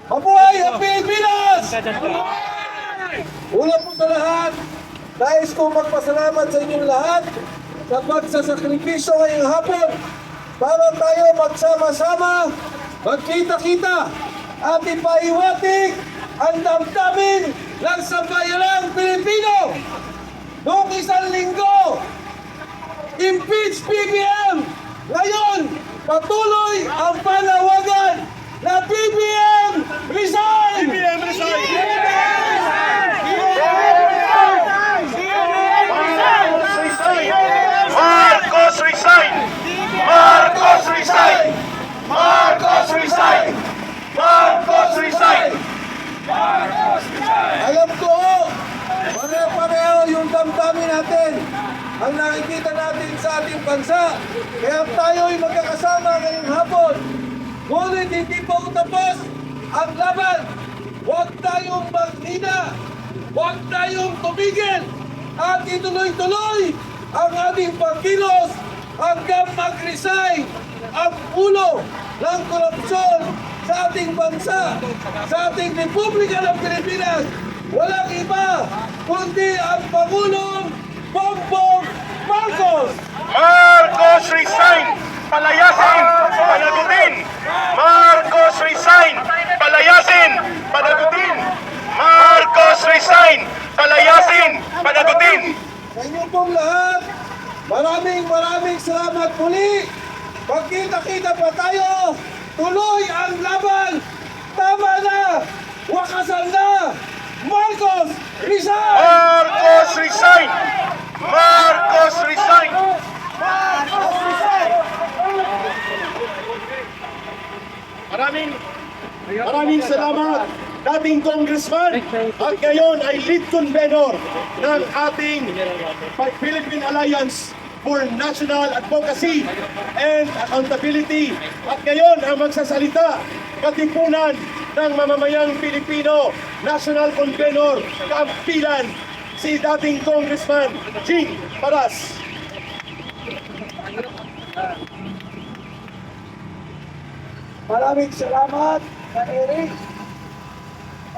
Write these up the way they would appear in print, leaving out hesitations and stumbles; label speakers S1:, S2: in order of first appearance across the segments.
S1: Mabuhay ang Pilipinas! Una po sa lahat, nais kong magpasalamat sa inyong lahat sa pagsasakripisyo ngayong hapon para tayo magsama-sama, magkita-kita at ipaiwatig ang damdamin ng sambayanang Pilipino. Noong isang linggo, impeach BBM! Ngayon, patuloy ang panawagan na BBM resign! BBM resign!
S2: Marcos resign! Marcos resign! Marcos resign! Marcos resign!
S1: Alam ko, pareho-pareho yung damdamin natin ang nakikita natin sa ating bansa. Kaya tayo'y magkakasama ngayong hapon. Ngunit hindi pa tapos ang laban. Huwag tayong maghina. Huwag tayong tumigil. At ituloy-tuloy ang ating pagkilos hanggang mag-resign ang ulo ng korupsyon sa ating bansa, sa ating Republika ng Pilipinas. Walang iba kundi ang Pangulong Bongbong Marcos!
S2: Marcos resign! Palayasin! Panagutin! Marcos resign! Palayasin! Panagutin! Marcos resign! Palayasin! Panagutin!
S1: Sa inyo pong lahat, maraming salamat muli. Pagkita-kita pa tayo, tuloy ang laban. Tama na! Wakasan na! Marcos resign!
S2: Marcos resign! Marcos resign!
S1: Marcos resign!
S3: Maraming salamat, dating congressman at ngayon ay lead convener ng ating Philippine Alliance for National Advocacy and Accountability. At ngayon ang magsasalita, katipunan ng mamamayang Pilipino, National Convener, kaampilan, si dating congressman Jing Paras.
S1: Maraming salamat, Ka Eric.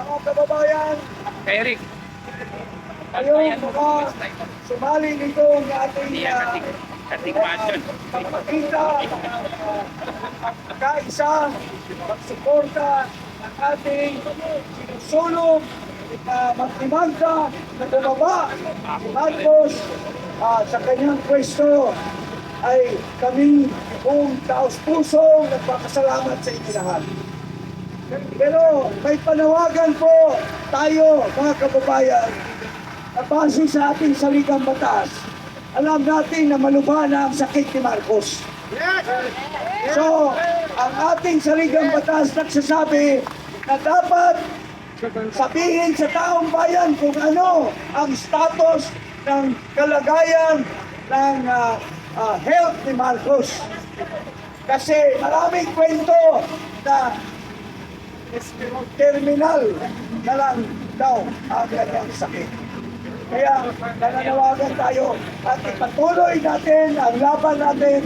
S1: Mga kababayan,
S4: Eric,
S1: ngayong mga sumali nito ng ating
S4: kating mansion.
S1: pagpakita, kaisa, pagsuporta ng ating sinusulong na magdimanda na bumaba si Marcos sa kanyang pwesto. Ay kami kung taos-pusong nagpapasalamat sa inyo lahat. Pero may panawagan po tayo mga kababayan na base sa ating saligang batas. Alam natin na malubha na ang sakit ni Marcos. So, ang ating saligang batas nagsasabi na dapat sabihin sa taong bayan kung ano ang status ng kalagayan ng health ni Marcos. Kasi maraming kwento na terminal na lang daw ang kanyang sakit. Kaya nananawagan tayo at ipatuloy natin ang laban natin.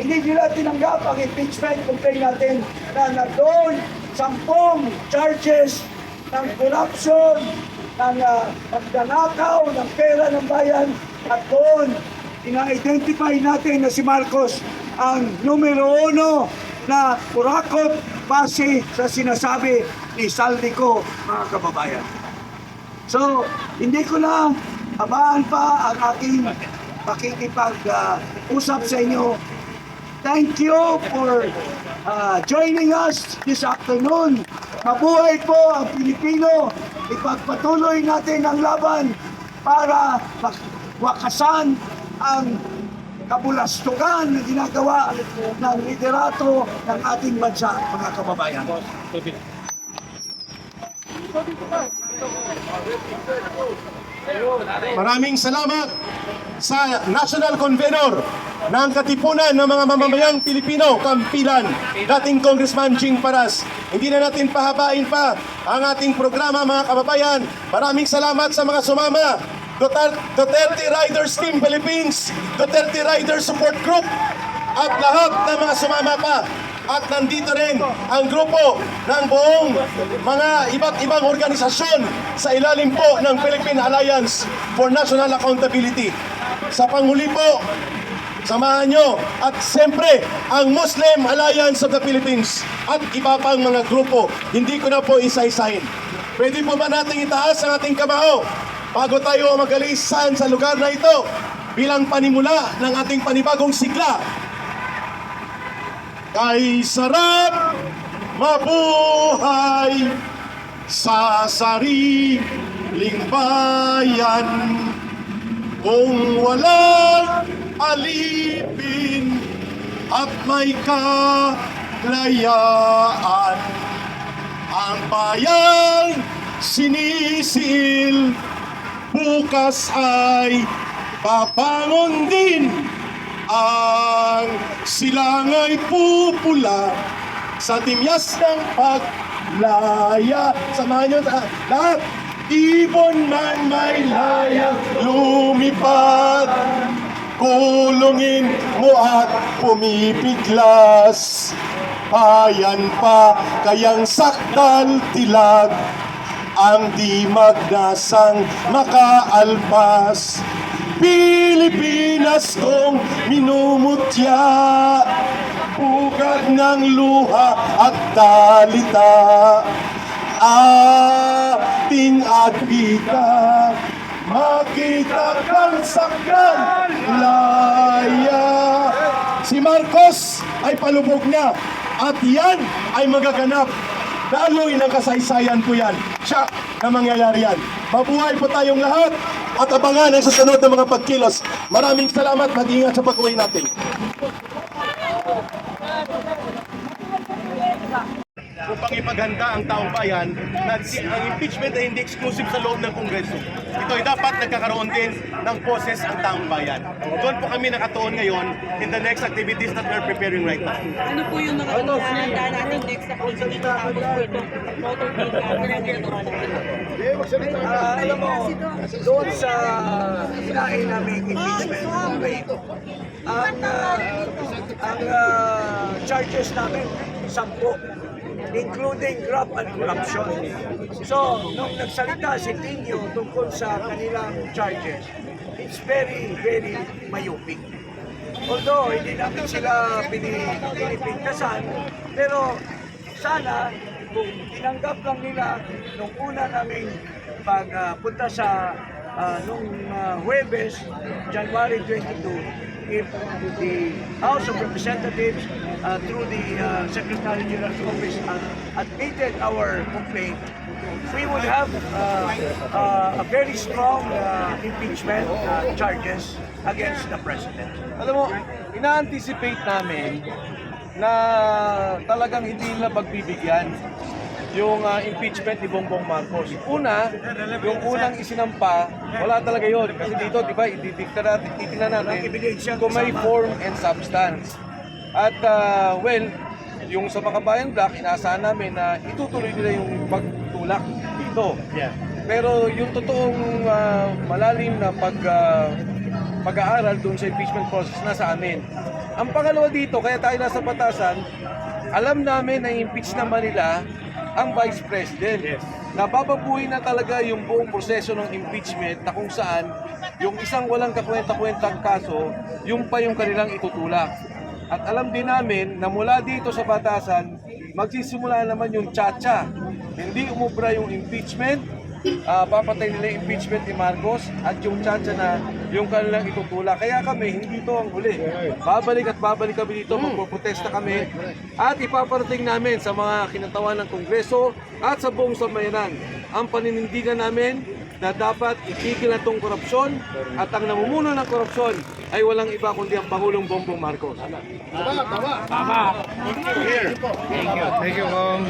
S1: Hindi nila tinanggap ang impeachment complaint natin na nandoon 10 charges ng corruption, ng pagdanakaw ng pera ng bayan, at doon ina-identify natin na si Marcos ang numero 1 na kurakot base sa sinasabi ni Saldico, mga kababayan. So, hindi ko na habaan pa ang aking pakikipag-usap sa inyo. Thank you for joining us this afternoon. Mabuhay po ang Pilipino. Ipagpatuloy natin ang laban para wakasan ang kabulastugan na ginagawa ng liderato ng ating bansa, mga kababayan.
S3: Maraming salamat sa National Convener ng Katipunan ng mga mamamayang Pilipino, Kampilan, dating Congressman Jing Paras. Hindi na natin pahabain pa ang ating programa, mga kababayan. Maraming salamat sa mga sumama. Duterte Riders Team Philippines, Duterte Riders Support Group, at lahat ng mga sumama pa. At nandito rin ang grupo ng buong mga iba't ibang organisasyon sa ilalim po ng Philippine Alliance for National Accountability. Sa panghuli po, samahan nyo at siyempre ang Muslim Alliance of the Philippines at iba pang mga grupo. Hindi ko na po isa-isahin. Pwede po ba nating itaas ang ating kamao bago tayo mag-alisan sa lugar na ito bilang panimula ng ating panibagong sigla? Kay sarap mabuhay sa sariling bayan kung walang alipin at may kalayaan. Ang bayang sinisil bukas ay babangon din. Ang silangay pupula sa timyas ng paglaya. Samahan nyo lahat. Ibon man may layang lumipad, kulungin mo at pumipiglas. Ayan pa kayang sakdal tilag, ang di magnasang makaalpas. Pilipinas kong minumutya, ugat ng luha at dalita. Ating agita, makita kang sakyan laya. Si Marcos ay palubog na at yan ay magaganap. Daloy ng kasaysayan po yan. Siya na mangyayari yan. Mabuhay po tayong lahat at abangan ang susunod na mga pagkilos. Maraming salamat. Mag-ingat sa pag-uwi natin. Upang ipaganda ang taong bayan na ang impeachment ay hindi exclusive sa loob ng Kongreso. Ito ay dapat nagkakaroon din ng poses ang taong bayan. Doon po kami nakatuon ngayon in the next activities that we're preparing right now.
S5: Ano po yung mga inahanda natin next activity tapos po itong motorcade camera na ginagawa natin?
S1: Alam mo, doon sa hinahin namin impeachment rate, ang charges namin, 10, including graft and corruption. So, nung nagsalita si Tinio tungkol sa kanilang charges, it's very, very mayuping. Although, hindi namin sila pinipintasan, pero sana, kung tinanggap lang nila nung una naming pagpunta sa nung Huwebes, January 22, if the House of Representatives through the Secretary General's Office admitted our complaint, we would have a very strong impeachment charges against the President.
S6: Alam mo, ina-anticipate namin na talagang hindi nila pagbibigyan yung impeachment ni Bongbong Marcos. Una, yung unang isinampa, wala talaga yun. Kasi dito, di ba, titignan natin kung may form and substance. At, well, yung sa Makabayan Block, inaasahan namin na itutuloy nila yung pagtulak dito. Pero yung totoong malalim na pag-aaral doon sa impeachment process nasa amin. Ang pangalawa dito, kaya tayo nasa batasan, alam namin na impeach naman nila ang Vice President. Nabababuhin na talaga yung buong proseso ng impeachment na kung saan yung isang walang kakwenta-kwentang kaso, yung pa yung kanilang itutulak. At alam din namin na mula dito sa batasan, magsisimula naman yung tsa-tsa. Hindi umubra yung impeachment, papatay nila yung impeachment ni Marcos at yung tsa-tsa na yung kanilang itutulak. Kaya kami, hindi ito ang huli. Babalik at babalik kami dito, magpoprotesta kami at ipaparating namin sa mga kinatawan ng Kongreso at sa buong sambayanan ang paninindigan namin na dapat itigil na itong korupsyon at ang namumuno ng korupsyon ay walang iba kundi ang Pangulong Bongbong Marcos.
S4: Tama. Thank you. Thank you, Kong.